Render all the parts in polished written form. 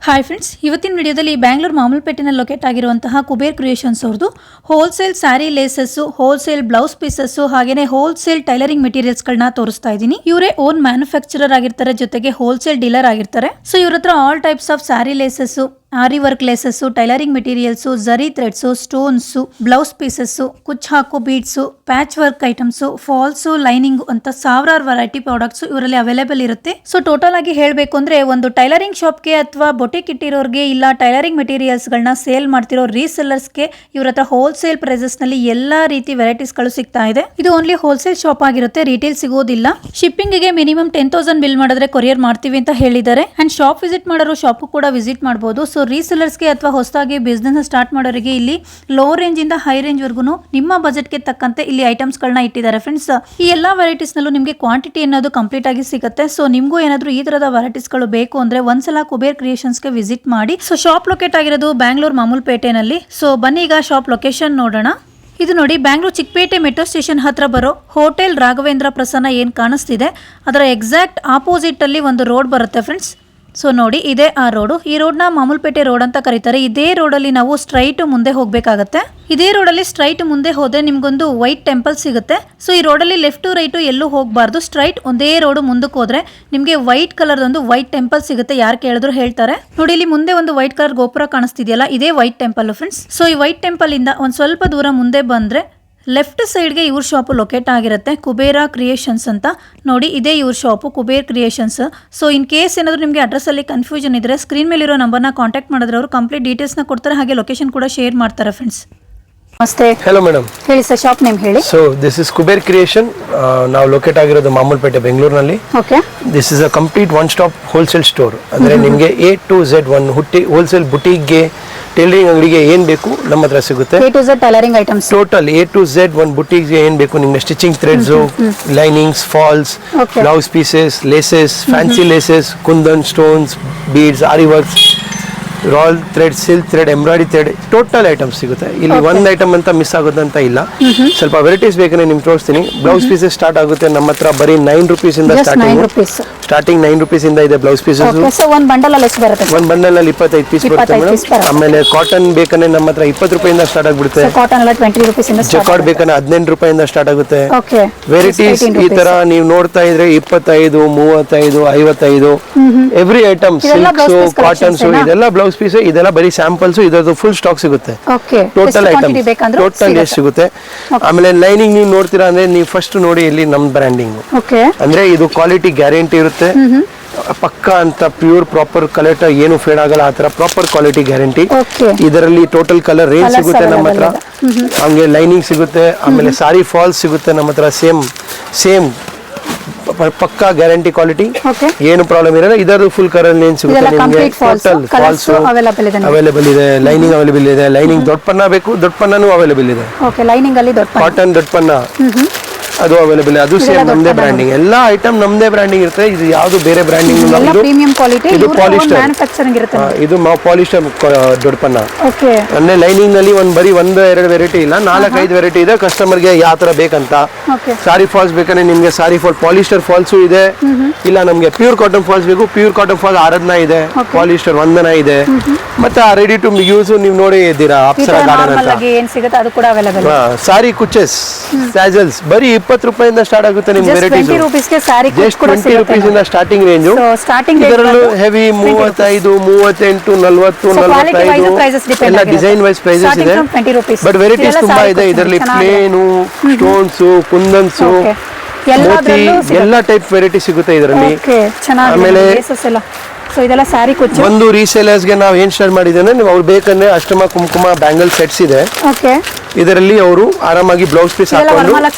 Hi friends, ಇವತ್ತಿನ ವಿಡಿಯೋದಲ್ಲಿ ಬ್ಯಾಂಗ್ಳೂರು ಮಾಮೂಲ್ಪೇಟೆನಲ್ಲಿ ಲೊಕೇಟ್ ಆಗಿರುವಂತಹ ಕುಬೇರ್ ಕ್ರಿಯೇಷನ್ಸ್ ಅವ್ರದ್ದು wholesale sari laces, wholesale blouse pieces, ಹಾಗೇನೆ ಹೋಲ್ಸೇಲ್ ಟೈಲರಿಂಗ್ ಮೆಟೀರಿಯಲ್ಸ್ಗಳನ್ನ ತೋರಿಸ್ತಾ ಇದ್ದೀನಿ. ಇವರೇ ಓನ್ ಮ್ಯಾನುಫ್ಯಾಕ್ಚರರ್ ಆಗಿರ್ತಾರೆ, ಜೊತೆಗೆ ಹೋಲ್ಸೇಲ್ ಡೀಲರ್ ಆಗಿರ್ತಾರೆ. ಸೊ ಇವ್ರ ಹತ್ರ all types of sari laces, aari work laces, tailoring materials, zari threads, stones, blouse pieces, kuch ಹಾಕೋ beads, patch work items, falls, lining ಅಂತ ಸಾವಿರಾರು ವೆರೈಟಿ ಪ್ರಾಡಕ್ಟ್ಸ್ ಇವರಲ್ಲಿ ಅವೈಲೇಬಲ್ ಇರುತ್ತೆ. ಸೊ ಟೋಟಲ್ ಆಗಿ ಹೇಳಬೇಕು ಅಂದ್ರೆ ಒಂದು ಟೈಲರಿಂಗ್ ಶಾಪ್ಗೆ ಅಥವಾ ಬೊಟಿಕ್ ಇಟ್ಟಿರೋರಿಗೆ ಇಲ್ಲ ಟೈಲರಿಂಗ್ ಮೆಟೀರಿಯಲ್ಸ್ ಗಳನ್ನ ಸೇಲ್ ಮಾಡ್ತಿರೋ ರೀಸೆಲ್ಲರ್ಸ್ಗೆ ಇವ್ರ ಹತ್ರ ಹೋಲ್ಸೇಲ್ ಪ್ರೈಸಸ್ ನಲ್ಲಿ ಎಲ್ಲಾ ರೀತಿ ವೆರೈಟೀಸ್ ಗಳು ಸಿಗ್ತಾ ಇದೆ. ಇದು ಓನ್ಲಿ ಹೋಲ್ಸೇಲ್ ಶಾಪ್ ಆಗಿರುತ್ತೆ, ರಿಟೇಲ್ ಸಿಗೋದಿಲ್ಲ. ಶಿಪ್ಪಿಂಗ್ ಗೆ ಮಿನಿಮಮ್ 10,000 ಬಿಲ್ ಮಾಡಿದ್ರೆ ಕೊರಿಯರ್ ಮಾಡ್ತೀವಿ ಅಂತ ಹೇಳಿದ್ದಾರೆ. ಅಂಡ್ ಶಾಪ್ ವಿಸಿಟ್ ಮಾಡೋರು ಶಾಪ್ ಕೂಡ ವಿಸಿಟ್ ಮಾಡಬಹುದು. ಸೊ ರೀಸೆಲ್ಲರ್ಸ್ಗೆ ಅಥವಾ ಹೊಸದಾಗಿ ಬಿಸ್ನೆಸ್ ಸ್ಟಾರ್ಟ್ ಮಾಡೋರಿಗೆ ಇಲ್ಲಿ ಲೋ ರೇಂಜ್ ಇಂದ ಹೈ ರೇಂಜ್ ವರ್ಗುನು ನಿಮ್ಮ ಬಜೆಟ್ಗೆ ತಕ್ಕಂತೆ ಇಲ್ಲಿ ಐಟಮ್ಸ್ ಗಳನ್ನ ಇಟ್ಟಿದ್ದಾರೆ ಫ್ರೆಂಡ್ಸ್. ಈ ಎಲ್ಲಾ ವೆರೈಟೀಸ್ ನಲ್ಲೂ ನಿಮಗೆ ಕ್ವಾಂಟಿಟಿ ಅನ್ನೋದು ಕಂಪ್ಲೀಟ್ ಆಗಿ ಸಿಗುತ್ತೆ. ಸೊ ನಿಮಗೂ ಏನಾದ್ರು ಈ ತರದ ವೆರೈಟೀಸ್ ಗಳು ಬೇಕು ಅಂದ್ರೆ ಒಂದ್ಸಲ ಕುಬೇರ್ ಕ್ರಿಯೇಷನ್ಸ್ ಗೆ ವಿಸಿಟ್ ಮಾಡಿ. ಸೊ ಶಾಪ್ ಲೊಕೇಟ್ ಆಗಿರೋದು ಬ್ಯಾಂಗ್ಳೂರ್ ಮಾಮೂಲ್ಪೇಟೆನಲ್ಲಿ. ಸೊ ಬನ್ನಿ ಈಗ ಶಾಪ್ ಲೊಕೇಶನ್ ನೋಡೋಣ. ಇದು ನೋಡಿ, ಬ್ಯಾಂಗ್ಳೂರ್ ಚಿಕ್ಕಪೇಟೆ ಮೆಟ್ರೋ ಸ್ಟೇಷನ್ ಹತ್ರ ಬರೋ ಹೋಟೆಲ್ ರಾಘವೇಂದ್ರ ಪ್ರಸನ್ನ ಏನ್ ಕಾಣಿಸ್ತಿದೆ ಅದರ ಎಕ್ಸಾಕ್ಟ್ ಆಪೋಸಿಟ್ ಅಲ್ಲಿ ಒಂದು ರೋಡ್ ಬರುತ್ತೆ ಫ್ರೆಂಡ್ಸ್. ಸೊ ನೋಡಿ, ಇದೇ ಆ ರೋಡು. ಈ ರೋಡ್ನ ಮಾಮೂಲ್ಪೇಟೆ ರೋಡ್ ಅಂತ ಕರೀತಾರೆ. ಇದೇ ರೋಡಲ್ಲಿ ನಾವು ಸ್ಟ್ರೈಟ್ ಮುಂದೆ ಹೋಗ್ಬೇಕಾಗತ್ತೆ. ಇದೇ ರೋಡಲ್ಲಿ ಸ್ಟ್ರೈಟ್ ಮುಂದೆ ಹೋದ್ರೆ ನಿಮ್ಗೊಂದು ವೈಟ್ ಟೆಂಪಲ್ ಸಿಗುತ್ತೆ. ಸೊ ಈ ರೋಡಲ್ಲಿ ಲೆಫ್ಟ್ ರೈಟ್ ಎಲ್ಲೂ ಹೋಗಬಾರ್ದು, ಸ್ಟ್ರೈಟ್ ಒಂದೇ ರೋಡ್ ಮುಂದಕ್ಕೆ ಹೋದ್ರೆ ನಿಮ್ಗೆ ವೈಟ್ ಕಲರ್ ಒಂದು ವೈಟ್ ಟೆಂಪಲ್ ಸಿಗುತ್ತೆ. ಯಾರು ಕೇಳಿದ್ರು ಹೇಳ್ತಾರೆ. ನೋಡಿ, ಇಲ್ಲಿ ಮುಂದೆ ಒಂದು ವೈಟ್ ಕಲರ್ ಗೋಪುರ ಕಾಣಿಸ್ತಿದೆಯಲ್ಲ, ಇದೇ ವೈಟ್ ಟೆಂಪಲ್ ಫ್ರೆಂಡ್ಸ್. ಸೊ ಈ ವೈಟ್ ಟೆಂಪಲ್ ಇಂದ ಒಂದ್ ಸ್ವಲ್ಪ ದೂರ ಮುಂದೆ ಬಂದ್ರೆ ಲೆಫ್ಟ್ ಸೈಡ್ಗೆ ಇವ್ರ ಶಾಪು ಲೊಕೇಟ್ ಆಗಿರುತ್ತೆ, ಕುಬೇರ ಕ್ರಿಯೇಷನ್ಸ್ ಅಂತ. ನೋಡಿ, ಇದೇ ಇವ್ರ shop Kuber creations. So in case ಏನಾದರೂ ನಿಮಗೆ ಅಡ್ರೆಸ್ ಅಲ್ಲಿ ಕನ್ಫ್ಯೂಷನ್ ಇದ್ರೆ ಸ್ಕ್ರೀನ್ ಮೇಲೆ ಇರೋ ನಂಬರ್ನ ಕಾಂಟ್ಯಾಕ್ಟ್ ಮಾಡಿದ್ರೆ ಅವರು ಕಂಪ್ಲೀಟ್ ಡೀಟೇಲ್ಸ್ನ ಕೊಡ್ತಾರೆ, ಹಾಗೆ ಲೊಕೇಶನ್ ಕೂಡ ಶೇರ್ ಮಾಡ್ತಾರೆ ಫ್ರೆಂಡ್ಸ್. ನಮಸ್ತೆ. ಹಲೋ ಮೇಡಮ್, ಹೇಳಿ ಸರ್, ಶಾಪ್ ನೇಮ್ ಹೇಳಿ. So this is Kuber creation. ನಾವು ಲೊಕೇಟ್ ಆಗಿರೋದು ಮಾಮೂಲ್ಪೇಟೆ ಬೆಂಗಳೂರಿನಲ್ಲಿ. Okay. This is a complete one stop wholesale store. ಅಂದ್ರೆ ನಿಮಗೆ A to Z ಒಂದು ಹೋಲ್ಸೇಲ್ ಬುಟಿಕ್ಗೆ ಟೈಲರಿಂಗ್ ಅಂಗಡಿಗೆ ಏನ್ ಬೇಕು ನಮ್ಮ ಹತ್ರ ಸಿಗುತ್ತೆ. A to Z ಟೈಲರಿಂಗ್ items total A to Z ಒಂದು ಬುಟಿಕ್ಗೆ ಏನ್ ಬೇಕು ನಿಮ್ಗೆ stitching threads, linings, falls, blouse pieces, laces, fancy laces, kundan, stones, beads, aari works, ರಾಲ್ thread, silk thread, embroidery thread, total items ಸಿಗುತ್ತೆ. ಇಲ್ಲಿ ಒಂದು ಐಟಮ್ ಅಂತ ಮಿಸ್ ಆಗೋದಂತ ಇಲ್ಲ. ಸ್ವಲ್ಪ ವೆರೈಟೀಸ್ ಬೇಕಂದ್ರೆ ನಿಮ್ಗೆ ತೋರಿಸ್ತೀನಿ. ಬ್ಲೌಸ್ ಪೀಸಸ್ ಸ್ಟಾರ್ಟ್ ಆಗುತ್ತೆ ನಮ್ಮ ಹತ್ರ ಬರೀ 9 ರೂಪೀಸ್ ಇಂದ ಸ್ಟಾರ್ಟಿಂಗ್ 9 ರೂಪೀಸ್ ಇಂದ ಇದೆ ಬ್ಲೌಸ್ ಪೀಸಸ್. ಒಂದು ಬಂಡಲ್ ಅಲ್ಲಿ 25 ಪೀಸ್ ಬರುತ್ತೆ ಮೇಡಮ್. ಆಮೇಲೆ ಕಾಟನ್ ಬೇಕಂದ್ರೆ ನಮ್ಮ ಹತ್ರ 20 ರೂಪಾಯಿಂದ ಸ್ಟಾರ್ಟ್ ಆಗ್ಬಿಡುತ್ತೆ. ಜಕಾರ್ಡ್ ಬೇಕಂದ್ರೆ 18 ರೂಪಾಯಿಂದ ಸ್ಟಾರ್ಟ್ ಆಗುತ್ತೆ. ವೆರೈಟೀಸ್ ಈ ತರ ನೀವು ನೋಡ್ತಾ ಇದ್ರೆ 25, 35, 55 ಎವ್ರಿ ಐಟಮ್, ಸಿಲ್ಕ್ಸ್, ಕಾಟನ್ಸ್, ಇದೆಲ್ಲ ಬ್ಲೌಸ್ ಪೀಸ್, ಇದೆಲ್ಲ ಬರೀ ಸ್ಯಾಂಪಲ್ಸ್. ಇದರದ್ದು ಫುಲ್ ಸ್ಟಾಕ್ ಸಿಗುತ್ತೆ. ಟೋಟಲ್ ಐಟಮ್ ಟೋಟಲ್ ಎಷ್ಟು ಸಿಗುತ್ತೆ. ಆಮೇಲೆ ಲೈನಿಂಗ್ ನೀವು ನೋಡ್ತೀರಾ ಅಂದ್ರೆ ನೀವು ಫಸ್ಟ್ ನೋಡಿ ಇಲ್ಲಿ ನಮ್ ಬ್ರ್ಯಾಂಡಿಂಗ್ ಅಂದ್ರೆ ಇದು ಕ್ವಾಲಿಟಿ ಗ್ಯಾರಂಟಿ ಇರುತ್ತೆ. ಪಕ್ಕ ಅಂತ ಪ್ಯೂರ್ ಪ್ರಾಪರ್ ಕಲರ್, ಏನು ಫೇಡ್ ಆಗಲ್ಲ, ಆ ತರ ಪ್ರಾಪರ್ ಕ್ವಾಲಿಟಿ ಗ್ಯಾರಂಟಿ. ಇದರಲ್ಲಿ ಟೋಟಲ್ ಕಲರ್ ರೇಂಜ್ ಸಿಗುತ್ತೆ ನಮ್ಮ ಹತ್ರ. ಹಂಗೆ ಲೈನಿಂಗ್ ಸಿಗುತ್ತೆ. ಆಮೇಲೆ ಸಾರಿ ಫಾಲ್ಸ್ ಸಿಗುತ್ತೆ ನಮ್ಮ ಹತ್ರ. ಸೇಮ್ ಪಕ್ಕಾ ಗ್ಯಾರಂಟಿ ಕ್ವಾಲಿಟಿ, ಏನು ಪ್ರಾಬ್ಲಮ್ ಇರಲ್ಲ. ಇದರದ್ದು ಫುಲ್ ಕಲರ್ ರೇಂಜ್ ಸಿಗುತ್ತೆ ನಿಮಗೆ. ಟೋಟಲ್ ಫಾಲ್ಸ್ ಅವೈಲೇಬಲ್ ಇದೆ, ಲೈನಿಂಗ್ ಅವೈಲೇಬಲ್ ಇದೆ. ಲೈನಿಂಗ್ ದೊಡ್ಡ ಪನ್ನ ಬೇಕು, ದೊಡ್ಡ ಪನ್ನೂ ಅವೈಲೇಬಲ್ ಇದೆ. ಕಾಟನ್ ದೊಡ್ಡ ಪನ್ನ ಅದು ಅವೈಲೇಬಲ್. ಅದು ಸೇಮ್ ನಮ್ದೇ ಬ್ರ್ಯಾಂಡಿಂಗ್. ಎಲ್ಲಾ ಐಟಮ್ ನಮ್ದೇ ಬ್ರ್ಯಾಂಡಿಂಗ್ ಇರುತ್ತೆ. ಇದು ಯಾವ್ದು ಬೇರೆ ಬ್ರ್ಯಾಂಡಿಂಗ್. ಇದು ಪಾಲಿಸ್ಟರ್, ಇದು ಪಾಲಿಸ್ಟರ್ ದೊಡ್ಡಪನ್ನ. ಅಂದ್ರೆ ಲೈನಿಂಗ್ ನಲ್ಲಿ ಬರೀ 1-2 ವೆರೈಟಿ ಇಲ್ಲ, 4-5 ವೆರೈಟಿ ಇದೆ. ಕಸ್ಟಮರ್ ಗೆ ಯಾವ ತರ ಬೇಕಂತ. ಸಾರಿ ಫಾಲ್ಸ್ ಬೇಕಂದ್ರೆ ನಿಮ್ಗೆ ಸಾರಿ ಫಾಲ್ ಪಾಲಿಸ್ಟರ್ ಫಾಲ್ಸ್ ಇದೆ. ಇಲ್ಲ ನಮ್ಗೆ ಪ್ಯೂರ್ ಕಾಟನ್ ಫಾಲ್ಸ್ ಬೇಕು, ಪ್ಯೂರ್ ಕಾಟನ್ ಫಾಲ್ಸ್ ಆರಾಧನಾ ಇದೆ, ಪಾಲಿಸ್ಟರ್ ವಂದನಾ ಇದೆ. ಮತ್ತೆ ರೆಡಿ ಟು ಯೂಸ್ ನೀವು ನೋಡಿ ಇದ್ದೀರಾ ಅಪ್ಸರಾ ಗಾರ್ಡನ್ ಅಂತ. ಸಾರಿ ಕುಚಸ್, ಸ್ಯಾಜಲ್ಸ್ ಬರೀ 20 ರೂಪಾಯಿಂದ ಸ್ಟಾರ್ಟ್ ಆಗುತ್ತೆ ನಿಮ್ಗೆ ವೆರೈಟೀಸ್. ಜಸ್ಟ್ 20 ರೂಪೀಸ್ ಇಂದ ಸ್ಟಾರ್ಟಿಂಗ್ ರೇಂಜ್. ಇದರಲ್ಲೂ ಹೆವಿ 35, 38, 40, 45 ಎಲ್ಲ ಡಿಸೈನ್ ವೈಸ್ ಪ್ರೈಸಸ್ ಇದೆ. ಬಟ್ ವೆರೈಟೀಸ್ ತುಂಬಾ ಇದೆ. ಇದರಲ್ಲಿ ಪ್ಲೇನು, ಸ್ಟೋನ್ಸ್, ಕುಂದನ್ಸ್, ಮೋತಿ ಎಲ್ಲ ಟೈಪ್ ವೆರೈಟಿ ಸಿಗುತ್ತೆ ಇದರಲ್ಲಿ. ಆಮೇಲೆ ಒಂದು ರೀಸೇಲರ್ಸ್ ಗೆ ನಾವು ಏನ್ ಸ್ಟಾರ್ಟ್ ಮಾಡಿದ್ದೇನೆ, ನೀವು ಅವ್ರು ಬೇಕಂದ್ರೆ ಅಷ್ಟಮ ಕುಂಕುಮ ಬ್ಯಾಂಗಲ್ ಸೆಟ್ಸ್ ಇದೆ. ಇದರಲ್ಲಿ ಅವರು ಆರಾಮಾಗಿ ಬ್ಲೌಸ್ ಪೀಸ್ ಹಾಕೊಂಡು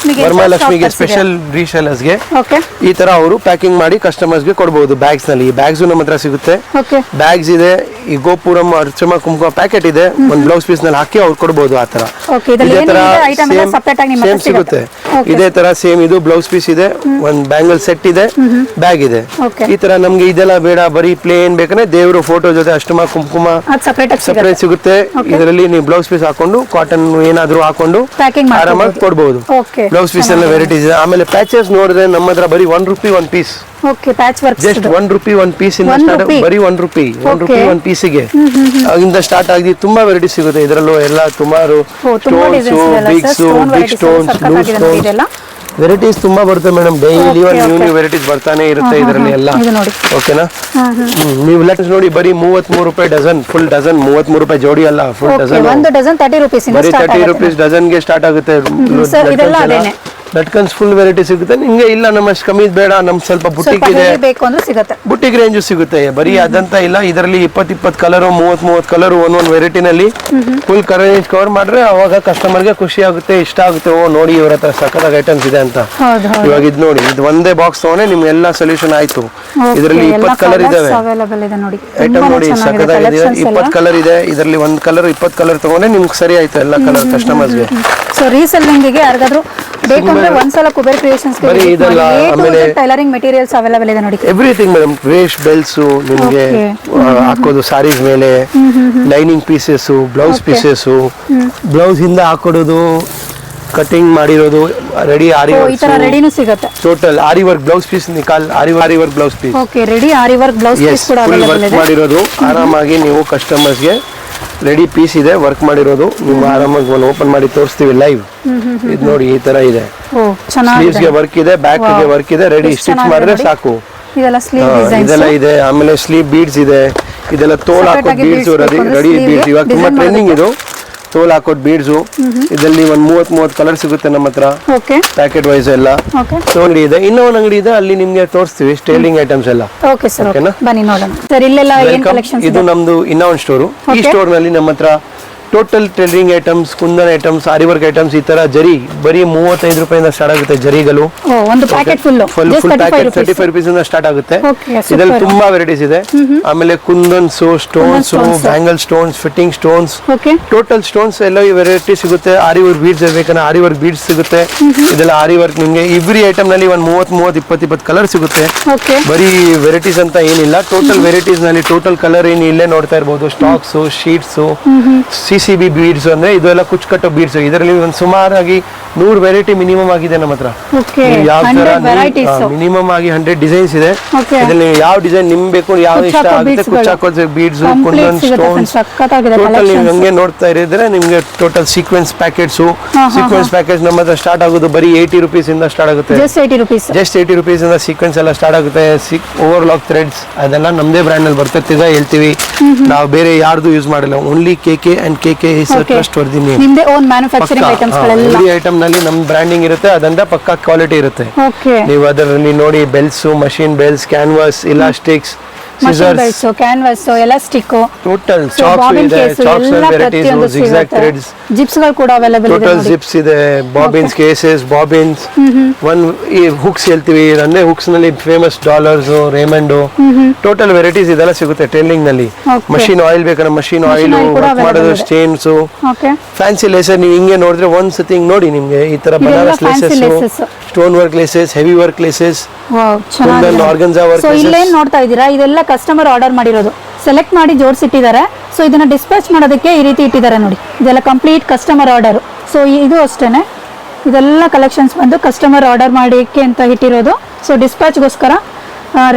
ವರಮಹಾಲಕ್ಷ್ಮಿಗೆ ಸ್ಪೆಷಲ್ ರೀಸೇಲರ್ಸ್ ಗೆ ಈ ತರ ಅವರು ಪ್ಯಾಕಿಂಗ್ ಮಾಡಿ ಕಸ್ಟಮರ್ಸ್ ಗೆ ಕೊಡಬಹುದು. ಬ್ಯಾಗ್ಸ್ ನಲ್ಲಿ ಬ್ಯಾಗ್ಸ್ ನಮ್ಮ ಹತ್ರ ಸಿಗುತ್ತೆ. ಬ್ಯಾಗ್ಸ್ ಇದೆ, ಈ ಗೋಪುರಂ ಅರ್ಚಮ ಕುಂಕುಮ ಪ್ಯಾಕೆಟ್ ಇದೆ, ಒಂದು ಬ್ಲೌಸ್ ಪೀಸ್ ನಲ್ಲಿ ಹಾಕಿ ಅವ್ರು ಕೊಡಬಹುದು. ಆ ತರ ಇದೇ ತರ ಸೇಮ್ ಸಿಗುತ್ತೆ. ಇದೇ ತರ ಸೇಮ್ ಇದು ಬ್ಲೌಸ್ ಪೀಸ್ ಇದೆ, ಒಂದು ಬ್ಯಾಂಗಲ್ ಸೆಟ್ ಇದೆ, ಬ್ಯಾಗ್ ಇದೆ. ಈ ತರ ನಮ್ಗೆ ಇದೆಲ್ಲ ಬೇಡ, ಬರೀ ಪ್ಲೇನ್ ಬೇಕಂದ್ರೆ ದೇವರು ಫೋಟೋ ಜೊತೆ ಅಷ್ಟಮ ಕುಂಕುಮ ಸಪರೇಟ್ ಸಿಗುತ್ತೆ. ಇದರಲ್ಲಿ ನೀವು ಬ್ಲೌಸ್ ಪೀಸ್ ಹಾಕೊಂಡು ಕಾಟನ್ ಏನಾದ್ರು ಹಾಕೊಂಡು ಆರಾಮಾಗಿ ಕೊಡಬಹುದು. ಬ್ಲೌಸ್ ಪೀಸ್ ಎಲ್ಲ ವೆರೈಟೀಸ್ ಇದೆ. ಆಮೇಲೆ ಪ್ಯಾಚಸ್ ನೋಡಿದ್ರೆ ನಮ್ಮ ಹತ್ರ ಬರೀ 1 rupee 1 piece okay patch work just ₹1 1 piece ಇಂದ ಸ್ಟಾರ್ಟ್, ಬರೀ ₹1 1 ಪೀಸಿಗೆ ಇಂದ ಸ್ಟಾರ್ಟ್ ಆಗಿ ತುಂಬಾ ವೆರೈಟಿ ಸಿಗುತ್ತೆ. ಇದರಲ್ಲೂ ಎಲ್ಲ ಸುಮಾರು stones, big stones, blue stones varieties ತುಂಬಾ ಬರುತ್ತೆ ಮೇಡಮ್. ಡೈಲಿ ನ್ಯೂ ವೆರೈಟೀಸ್ ಬರ್ತಾನೆ ಇರುತ್ತೆ ಇದರಲ್ಲಿ ಎಲ್ಲ. ಓಕೆನಾ? ನೀವು ಲೆಟ್ಸ್ ನೋಡಿ, ಬರೀ ₹33 ಡಜನ್, ಫುಲ್ ಡಜನ್ ₹33 ಜೋಡಿ ಅಲ್ಲ, ಫುಲ್ ಡಜನ್. ಒಂದು ಡಜನ್ ₹30 ಬರೀ ₹30 ಡಜನ್ಗೆ ಸ್ಟಾರ್ಟ್ ಆಗುತ್ತೆ. ಲಟ್ಕನ್ಸ್ ಫುಲ್ ವೆರೈಟಿ ಸಿಗುತ್ತೆ ನಿಮ್ಗೆ. ಇಲ್ಲ ನಮ್ಮಷ್ಟು ಕಮ್ಮಿ ಬೇಡ, ನಮ್ ಸ್ವಲ್ಪ ಬುಟ್ಟಿಕ್ ಇದೆ, ಬುಟ್ಟಿಕ್ ರೇಂಜ್ ಸಿಗುತ್ತೆ. ಬರೀ ಅದಂತ ಇಲ್ಲ, ಇದರಲ್ಲಿ 20 ಕಲರ್, 30 ಕಲರ್ ಒಂದೊಂದು ವೆರೈಟಿನಲ್ಲಿ ಫುಲ್ ರೇಂಜ್ ಕವರ್ ಮಾಡ್ರೆ ಅವಾಗ ಕಸ್ಟಮರ್ಗೆ ಖುಷಿ ಆಗುತ್ತೆ, ಇಷ್ಟ ಆಗುತ್ತೆ. ಓ ನೋಡಿ ಇವ್ರ ಹತ್ರ ಸಖತ್ ಐಟಮ್ಸ್ ಇದೆ ಅಂತ. ಇವಾಗ ಇದು ನೋಡಿ, ಇದು ಒಂದೇ ಬಾಕ್ಸ್ ತಗೊಂಡೆ ನಿಮ್ಗೆ ಎಲ್ಲ ಸೊಲ್ಯೂಷನ್ ಆಯ್ತು. ಇದರಲ್ಲಿ 20 ಕಲರ್ ಇದಾವೆ ಐಟಮ್ ನೋಡಿ, ಸಖತ್ತಾಗಿದೆ. 20 ಕಲರ್ ಇದೆ ಇದರಲ್ಲಿ. ಒಂದ್ ಕಲರ್ 20 ಕಲರ್ ತಗೊಂಡೆ ನಿಮ್ಗೆ ಸರಿ ಆಯ್ತು ಎಲ್ಲ ಕಲರ್ ಕಸ್ಟಮರ್ಸ್ಗೆ. ಸೊ ರೀಸೆಲ್ಲಿಂಗ್ ಗೆ ಯಾರಿಗಾದ್ರೂ ಬೇಕಂದ್ರೆ ಒಂದ್ಸಲ ಕುಬೇರ್ ಕ್ರಿಯೇಷನ್ಸ್ ಬರೀ ಇದೆಲ್ಲ. ಆಮೇಲೆ ಟೈಲರಿಂಗ್ ಮೆಟೀರಿಯಲ್ಸ್ ಅವೈಲೇಬಲ್ ಇದೆ ನೋಡಿ. Everything madam. ವೇಸ್ಟ್ ಬೆಲ್ಸ್ ನಿಮ್ಗೆ ಹಾಕೋದು ಸಾರೀಸ್ ಮೇಲೆ, lining pieces, blouse pieces, blouse ಹಿಂದ ಹಾಕೊಡೋದು, ಕಟಿಂಗ್ ಮಾಡಿರೋದು, ರೆಡಿ ಆರಿ ವರ್ಕ್, ಈ ತರ ರೆಡಿನೂ ಸಿಗುತ್ತೆ. Total aari work blouse piece ನಿಕಾಲ್, aari work blouse piece. Okay, ready aari work blouse piece ಕೂಡ ಅವೈಲೇಬಲ್ ಇದೆ. ಮಾಡಿರೋದು ಆರಾಮಾಗಿ ನೀವು ಕಸ್ಟಮರ್ಸ್ಗೆ ರೆಡಿ ಪೀಸ್ ಇದೆ, ವರ್ಕ್ ಮಾಡಿರೋದು. ನೀವು ಆರಾಮಾಗಿ ಒಂದು ಓಪನ್ ಮಾಡಿ ತೋರಿಸ್ತೀವಿ ಲೈವ್. ಇದು ನೋಡಿ ಈ ತರ ಇದೆ. ಸ್ಲೀವ್ಸ್ ಗೆ ವರ್ಕ್ ಇದೆ, ಬ್ಯಾಕ್ ಗೆ ವರ್ಕ್ ಇದೆ, ರೆಡಿ ಸ್ಟಿಚ್ ಮಾಡಿದ್ರೆ ಸಾಕು. ಇದೆಲ್ಲ ಸ್ಲೀವ್ ಡಿಸೈನ್ಸ್ ಇದೆಲ್ಲ ಇದೆ. ಆಮೇಲೆ ಸ್ಲೀವ್ ಬೀಡ್ಸ್ ಇದೆ, ಇದೆಲ್ಲ ತೋಲ್ ಹಾಕೋ ಬೀಡ್ಸ್, ರೆಡಿ ಬೀಡ್ಸ್. ಇವಾಗ ತುಂಬಾ ಟ್ರೆಂಡಿಂಗ್ ಇದು ತೋಲ್ ಹಾಕೋದ್ ಬೀಡ್ಸ್. ಇದರಲ್ಲಿ ಒಂದು 30 ಕಲರ್ ಸಿಗುತ್ತೆ ನಮ್ಮ ಹತ್ರ, ಪ್ಯಾಕೆಟ್ ವೈಸ್ ಎಲ್ಲ. ಸೊ ಅಂಗಡಿ ಇದೆ, ಇನ್ನೂ ಒಂದು ಅಂಗಡಿ ಇದೆ, ಅಲ್ಲಿ ನಿಮ್ಗೆ ತೋರಿಸ್ತೀವಿ ಸ್ಟೈಲಿಂಗ್ ಐಟಮ್ಸ್ ಎಲ್ಲ. ಓಕೆನಾ? ಬನ್ನಿ ನೋಡೋಣ ಸರ್. ಇಲ್ಲೆಲ್ಲ ಏನ್ ಕಲೆಕ್ಷನ್ಸ್? ಇದು ನಮ್ದು ಇನ್ನೂ ಒಂದು ಸ್ಟೋರು. ಈ ಸ್ಟೋರ್ ನಲ್ಲಿ ನಮ್ಮ ಹತ್ರ total tailoring items, kundan items, aari work items, ಈ ತರ ಜರಿ ಬರೀ ₹35 ಸ್ಟಾರ್ಟ್ ಆಗುತ್ತೆ. ಜರಿಗಳು ಒಂದು ಪ್ಯಾಕೆಟ್ ಫುಲ್ ಪ್ಯಾಕೆಟ್ ₹35 ಇಂದ ಸ್ಟಾರ್ಟ್ ಆಗುತ್ತೆ. ಇದರಲ್ಲಿ ತುಂಬಾ ವೆರೈಟೀಸ್ ಇದೆ. ಆಮೇಲೆ kundans, stones, bangle stones, fitting stones, total stones ಎಲ್ಲ ವೆರೈಟಿ ಸಿಗುತ್ತೆ. ಆರಿ ವರ್ಕ್ ಬೀಡ್ಸ್ ಬೇಕಂದ್ರೆ ಆರಿ ವರ್ಕ್ ಬೀಡ್ಸ್ ಸಿಗುತ್ತೆ. ಇದೆಲ್ಲ ಆರಿ ವರ್ಕ್ ನಿಮ್ಗೆ ಎವ್ರಿ ಐಟಮ್ ನಲ್ಲಿ ಒಂದು 20 ಕಲರ್ ಸಿಗುತ್ತೆ. ಬರೀ ವೆರೈಟೀಸ್ ಅಂತ ಏನಿಲ್ಲ, ಟೋಟಲ್ ವೆರೈಟೀಸ್ ನಲ್ಲಿ ಟೋಟಲ್ ಕಲರ್ ಏನು ಇಲ್ಲೇ ನೋಡ್ತಾ ಇರಬಹುದು. ಸ್ಟಾಕ್ಸ್, ಶೀಟ್ಸ್, CCB ಬೀಡ್ಸ್ ಅಂದ್ರೆ ಇದೆಲ್ಲ ಕುಚ್ ಕಟ್ಟೋ ಬೀಡ್ಸ್. ಇದರಲ್ಲಿ ಒಂದು ಸುಮಾರಾಗಿ 100 ವೆರೈಟಿ ಮಿನಿಮಮ್ ಆಗಿದೆ ನಮ್ಮ ಹತ್ರ. ಮಿನಿಮಮ್ ಆಗಿ 100 ಡಿಸೈನ್ಸ್ ಇದೆ. ಇದರಲ್ಲಿ ಯಾವ ಡಿಸೈನ್ ನಿಮ್ಗೆ ಬೇಕು, ಯಾವ ಇಷ್ಟ ಆಗುತ್ತೆ, ಕುಚ್ ಹಾಕೋದು ಬೀಡ್ಸ್, ಕುಂದನ್, ಸ್ಟೋನ್ಸ್, ಟೋಟಲ್ ನೀವು ಹಂಗೆ ನೋಡ್ತಾ ಇರಿದ್ರೆ ನಿಮ್ಗೆ total sequence packets. Sequence packets ನಮ್ಮ ಹತ್ರ ಸ್ಟಾರ್ಟ್ ಆಗೋದು ಬರೀ ₹80 ಇಂದ ಸ್ಟಾರ್ಟ್ ಆಗುತ್ತೆ. ಜಸ್ಟ್ ₹80 ಇಂದ ಸೀಕ್ವೆನ್ಸ್ ಎಲ್ಲ ಸ್ಟಾರ್ಟ್ ಆಗುತ್ತೆ. ಓವರ್ಲಾಕ್ ಥ್ರೆಡ್ಸ್ ಅದೆಲ್ಲ ನಮ್ದೇ ಬ್ರ್ಯಾಂಡ್ ಅಲ್ಲಿ ಬರುತ್ತೆ. ತಿರ್ಗಾ ಹೇಳ್ತೀವಿ, ನಾವು ಬೇರೆ ಯಾರ್ದು ಯೂಸ್ ಮಾಡಿಲ್ಲ. Only KK and KK is a trustworthy name. ನಿಮ್ಮದೇ ಓನ್ ಮ್ಯಾನುಫ್ಯಾಕ್ಚರಿಂಗ್ ಐಟಮ್ಸ್ ಗಳೆಲ್ಲ. ಈ ಐಟಮ್ ನಲ್ಲಿ ನಮ್ ಬ್ರ್ಯಾಂಡಿಂಗ್ ಇರುತ್ತೆ, ಅದರಿಂದ ಪಕ್ಕಾ ಕ್ವಾಲಿಟಿ ಇರುತ್ತೆ. ನೀವು ಅದರಲ್ಲಿ ನೋಡಿ belts, machine belts, canvas, elastics, scissors, canvas, elastic, total chalks ಇದೆ, chalks varieties, zigzag threads, zips ಗಳು ಕೂಡ ಅವೈಲೇಬಲ್ ಇದೆ. ಟೋಟಲ್ ಜಿಪ್ಸ್ ಇದೆ, ಬಾಬಿನ್ಸ್, ಕೇಸಸ್, ಬಾಬಿನ್ಸ್, ಒನ್ ಈ ಹುಕ್ಸ್ ಹೇಳ್ತೀವಿ ಅಂದ್ರೆ ಹುಕ್ಸ್ ನಲ್ಲಿ famous dollars, Raymond, total varieties ಇದೆಲ್ಲ ಸಿಗುತ್ತೆ ಟೈಲರಿಂಗ್ ನಲ್ಲಿ. ಮಷೀನ್ ಆಯಿಲ್ ಬೇಕಂದ್ರೆ ಮಷೀನ್ ಆಯಿಲ್, ವರ್ಕ್ ಮಾಡೋದು ಚೈನ್ಸ್, ಫ್ಯಾನ್ಸಿ ಲೇಸಸ್. ನೀವು ಹಿಂಗೆ ನೋಡಿದ್ರೆ ಒಂದ್ ಸತಿ ಹಿಂಗ್ ನೋಡಿ ನಿಮ್ಗೆ ಈ ತರ Banaras laissez, stone work laissez, heavy work laissez, organza work. So ಇಲ್ಲೇನ್ ನೋಡ್ತಾ ಇದ್ದೀರಾ, ಇದೆಲ್ಲ ಕಸ್ಟಮರ್ ಆರ್ಡರ್ ಮಾಡಿರೋದು, ಸೆಲೆಕ್ಟ್ ಮಾಡಿ ಜೋಡಿಸಿಟ್ಟಿದ್ದಾರೆ. ಸೊ ಇದನ್ನ ಡಿಸ್ಪ್ಯಾಚ್ ಮಾಡೋದಕ್ಕೆ ಈ ರೀತಿ ಇಟ್ಟಿದ್ದಾರೆ ನೋಡಿ. ಇದೆಲ್ಲ ಕಂಪ್ಲೀಟ್ ಕಸ್ಟಮರ್ ಆರ್ಡರ್. ಸೊ ಇದು ಅಷ್ಟೇನೆ, ಇದೆಲ್ಲ ಕಲೆಕ್ಷನ್ಸ್ ಬಂದು ಕಸ್ಟಮರ್ ಆರ್ಡರ್ ಮಾಡಿಕ್ಕೆ ಅಂತ ಇಟ್ಟಿರೋದು. ಸೊ ಡಿಸ್ಪ್ಯಾಚ್ಗೋಸ್ಕರ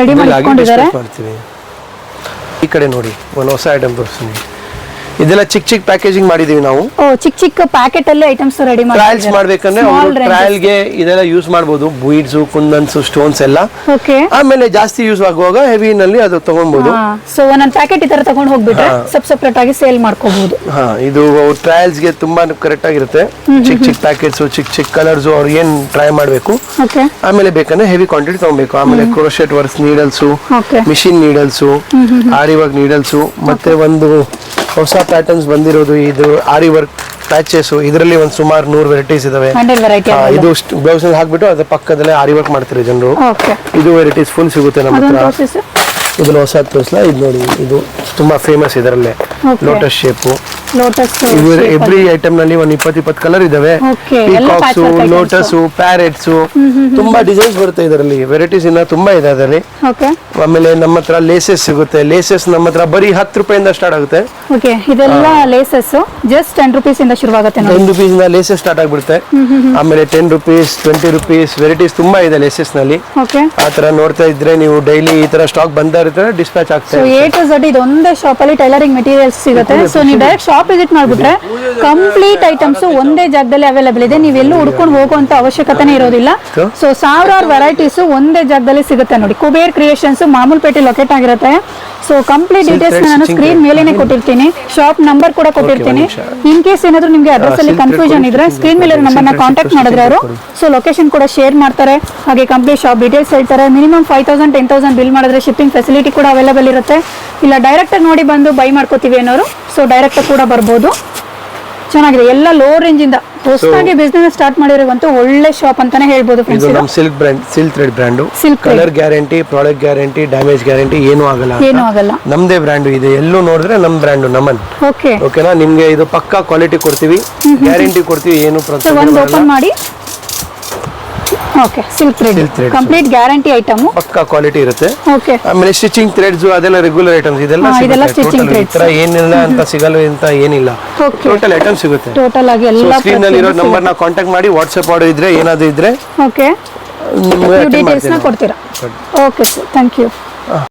ರೆಡಿ ಮಾಡಿ ಇಟ್ಕೊಂಡಿದ್ದಾರೆ. ಈ ಕಡೆ ನೋಡಿ ಒಂದು ಹೊಸ ಐಟಮ್ ತೋರಿಸ್ತೀನಿ. ಇದೆಲ್ಲ ಚಿಕ್ಕ ಪ್ಯಾಕೇಜಿಂಗ್ ಮಾಡಿದೀವಿ ನಾವು. ಚಿಕ್ಕ ಪ್ಯಾಕೆಟ್ ಅಲ್ಲಿ ಐಟಮ್ಸ್ ರೆಡಿ ಮಾಡಿ ಟ್ರಯಲ್ಸ್ ಮಾಡ್ಬೇಕಂದ್ರೆ ಟ್ರಯಲ್ ಗೆ ಇದೆಲ್ಲ ಯೂಸ್ ಮಾಡಬಹುದು. ಬೀಡ್ಸ್, ಕುಂದನ್ಸ್, ಸ್ಟೋನ್ಸ್ ಎಲ್ಲ. ಆಮೇಲೆ ಜಾಸ್ತಿ ಯೂಸ್ ಆಗುವಾಗ ಹೆವಿ ನಲ್ಲಿ ಅದು ತಗೊಳ್ಬಹುದು. ಸೊ ಒಂದೊಂದು ಪ್ಯಾಕೆಟ್ ಈ ತರ ತಗೊಂಡು ಹೋಗ್ಬಿಟ್ರೆ ಸೆಪರೇಟ್ ಆಗಿ ಸೇಲ್ ಮಾಡ್ಕೋಬಹುದು. ಇದು ಟ್ರಯಲ್ಸ್ ಗೆ ತುಂಬಾ ಕರೆಕ್ಟ್ ಆಗಿರುತ್ತೆ. ಚಿಕ್ಕ ಪ್ಯಾಕೆಟ್ಸ್, ಚಿಕ್ಕ ಕಲರ್ಸ್ ಅವ್ರು ಏನ್ ಟ್ರೈ ಮಾಡ್ಬೇಕು. ಆಮೇಲೆ ಬೇಕಂದ್ರೆ ಹೆವಿ ಕ್ವಾಂಟಿಟಿ ತಗೊಬೇಕು. ಆಮೇಲೆ crochet work needles, machine needles, aari work needles, ಮತ್ತೆ ಒಂದು ಹೊಸ ಪ್ಯಾಟರ್ನ್ಸ್ ಬಂದಿರೋದು ಇದು ಆರಿ ವರ್ಕ್ ಪ್ಯಾಚಸ್. ಇದರಲ್ಲಿ ಒಂದು ಸುಮಾರು 100 ವೆರೈಟೀಸ್ ಇದಾವೆ. ಇದು ಬ್ಲೌಸ್ ಹಾಕ್ಬಿಟ್ಟು ಅದ್ರ ಪಕ್ಕದಲ್ಲೇ ಆರಿ ವರ್ಕ್ ಮಾಡ್ತಾರೆ ಜನರು. ಇದು ವೆರೈಟೀಸ್ ಫುಲ್ ಸಿಗುತ್ತೆ ನಮ್ಮ ಹತ್ರ. ಇದನ್ನ ಹೊಸ ತೋರಿಸಲ. ಇದು ನೋಡಿ, ಇದು ತುಂಬಾ ಫೇಮಸ್ ಇದರಲ್ಲೇ. Lotus shape, lotus every item ನಲ್ಲಿ ಒಂದು 20 ಕಲರ್ ಇದಾವೆ. Okay, ಎಲ್ಲ Peacocks, patchwork items. Lotus, parrots, ತುಂಬಾ ಡಿಸೈನ್ಸ್ ಬರುತ್ತೆ ಇದರಲ್ಲಿ. ವೆರೈಟೀಸ್ ಇನ್ನ ತುಂಬಾ ಇದೆ ಅದರಲ್ಲಿ. ಓಕೆ ಆಮೇಲೆ ನಮ್ಮ ಹತ್ರ ಲೇಸಸ್ ಸಿಗುತ್ತೆ. ಲೇಸಸ್ ನಮ್ಮ ಹತ್ರ ಬರೀ 10 ರೂಪಾಯಿಂದ ಸ್ಟಾರ್ಟ್ ಆಗುತ್ತೆ. ಓಕೆ ಇದೆಲ್ಲ ಲೇಸಸ್ ಜಸ್ಟ್ 10 rupees ಇಂದ ಶುರುವಾಗುತ್ತೆ ನೋಡಿ. 10 rupees ಇಂದ ಲೇಸಸ್ ಸ್ಟಾರ್ಟ್ ಆಗ್ಬಿಡುತ್ತೆ. ಆಮೇಲೆ 10 rupees, 20 rupees ವೆರೈಟೀಸ್ ತುಂಬಾ ಇದೆ ಲೇಸಸ್ ನಲ್ಲಿ. ಓಕೆ ಆ ತರ ನೋಡ್ತಾ ಇದ್ರೆ ನೀವು ಡೈಲಿ ಈ ತರ ಸ್ಟಾಕ್ ಬಂದ ಇರ್ತಾರೆ, ಡಿಸ್ಪ್ಯಾಚ್ ಸೊ ಆಗ್ತದೆ. ಎ ಟು ಝಡ್ ಇದೊಂದೇ ಶಾಪ್ ಅಲ್ಲಿ ಟೈಲರಿಂಗ್ ಮೆಟೀರಿಯಲ್ಸ್ ಸಿಗುತ್ತೆ. ಸೊ ನೀವು ಡೈರೆಕ್ಟ್ ಶಾಪ್ ವಿಸಿಟ್ ಮಾಡ್ಬಿಟ್ರೆ ಕಂಪ್ಲೀಟ್ ಐಟಮ್ಸ್ ಒಂದೇ ಜಾಗದಲ್ಲಿ ಅವೈಲೇಬಲ್ ಇದೆ. ನೀವೆಲ್ಲೂ ಹುಡ್ಕೊಂಡು ಹೋಗುವಂತ ಅವಶ್ಯಕತೆನೇ ಇರೋದಿಲ್ಲ. ಸೊ ಸಾವಿರಾರು ವೆರೈಟೀಸ್ ಒಂದೇ ಜಾಗದಲ್ಲಿ ಸಿಗುತ್ತೆ ನೋಡಿ. ಕುಬೇರ್ ಕ್ರಿಯೇಷನ್ಸ್ ಮಾಮೂಲ್ಪೇಟೆ ಲೊಕೇಟ್ ಆಗಿರುತ್ತೆ. ಸೊ ಕಂಪ್ಲೀಟ್ ಡೀಟೇಲ್ಸ್ ನಾನು ಸ್ಕ್ರೀನ್ ಮೇಲೇನೆ ಕೊಟ್ಟಿರ್ತೀನಿ, ಶಾಪ್ ನಂಬರ್ ಕೂಡ ಕೊಟ್ಟಿರ್ತೀನಿ. ಇನ್ ಕೇಸ್ ಏನಾದ್ರು ನಿಮ್ಗೆ ಅಡ್ರೆಸ್ ಅಲ್ಲಿ ಕನ್ಫ್ಯೂಷನ್ ಇದ್ರೆ ಸ್ಕ್ರೀನ್ ಮೇಲೆ ನಂಬರ್ನ ಕಾಂಟ್ಯಾಕ್ಟ್ ಮಾಡಿದ್ರೆ ಅವರು ಸೊ ಲೊಕೇಶನ್ ಕೂಡ ಶೇರ್ ಮಾಡ್ತಾರೆ. ಹಾಗೆ ಕಂಪ್ಲೀಟ್ ಶಾಪ್ ಡೀಟೇಲ್ಸ್ ಹೇಳ್ತಾರೆ. ಮಿನಿಮಮ್ 5,000 10,000 ಬಿಲ್ ಮಾಡಿದ್ರೆ ಶಿಪ್ಪಿಂಗ್ ಫೆಸಿಲಿಟಿ ಕೂಡ ಅವೈಲೇಬಲ್ ಇರುತ್ತೆ. ಇಲ್ಲ ಡೈರೆಕ್ಟ್ ಆಗಿ ನೋಡಿ ಬಂದು ಬೈ ಮಾಡ್ಕೋತೀವಿ ಅನ್ನೋರು ಸೊ ಡೈರೆಕ್ಟ್ ಕೂಡ ಬರ್ಬೋದು. ಚೆನ್ನಾಗಿದೆ, ಎಲ್ಲ ಲೋ ರೇಂಜ್ ಇಂದ ಹೊಸದಾಗಿ ಬಿಸ್ನೆಸ್ ಸ್ಟಾರ್ಟ್ ಮಾಡಿರೋವಂತೂ ಒಳ್ಳೆ ಶಾಪ್ ಅಂತಾನೆ ಹೇಳ್ಬೋದು ಇದು ಫ್ರೆಂಡ್ಸ್. ನಮ್ಮ silk brand, silk thread brand. Silk thread. Colour guarantee, product guarantee, damage guarantee ಏನೂ ಆಗಲ್ಲ. ಏನೂ ಆಗಲ್ಲ. ನಮ್ದೇ ಬ್ರ್ಯಾಂಡ್ ಇದೆ. ಎಲ್ಲೂ ನೋಡಿದ್ರೆ ನಮ್ ಬ್ರ್ಯಾಂಡ್ ನಮನ್. ಓಕೆ ಓಕೆನಾ? ನಿಮ್ಗೆ ಇದು ಪಕ್ಕಾ ಕ್ವಾಲಿಟಿ ಕೊಡ್ತೀವಿ, ಗ್ಯಾರಂಟಿ ಕೊಡ್ತೀವಿ, ಏನು ಸೊ ಒಂದು ಓಪನ್ ಮಾಡಿ. Okay silk thread Silk thread. Complete guarantee item. ಪಕ್ಕಾ ಕ್ವಾಲಿಟಿ ಇರುತ್ತೆ. ಓಕೆ ಆಮೇಲೆ ಸ್ಟಿಚಿಂಗ್ ಥ್ರೆಡ್ಸ್ ಅದೆಲ್ಲ ರೆಗ್ಯುಲರ್ ಐಟಮ್ಸ್ ಇದೆಲ್ಲ ಇದೆಲ್ಲ stitching ಸಿಗುತ್ತೆ. ಈ threads. ತರ ಏನಿಲ್ಲ ಅಂತ ಸಿಗಲ್ಲ ಅಂತ ಏನಿಲ್ಲ, Okay. ಟೋಟಲ್ ಐಟಮ್ ಸಿಗುತ್ತೆ. ಟೋಟಲ್ ಆಗಿ ಎಲ್ಲ ಸ್ಕ್ರೀನ್ ನಲ್ಲಿ ಇರೋ ನಂಬರ್ ನ ಕಾಂಟ್ಯಾಕ್ಟ್ ಮಾಡಿ, ವಾಟ್ಸ್ಆಪ್ ಆರ್ಡರ್ ಇದ್ರೆ ಏನಾದ್ರು ಇದ್ರೆ ಓಕೆ ನಿಮ್ಗೆ attend ಡೀಟೇಲ್ಸ್ ನ ಮಾಡ್ತೀನಿ. ಕೊಡ್ತೀರಾ. Okay sir, thank you.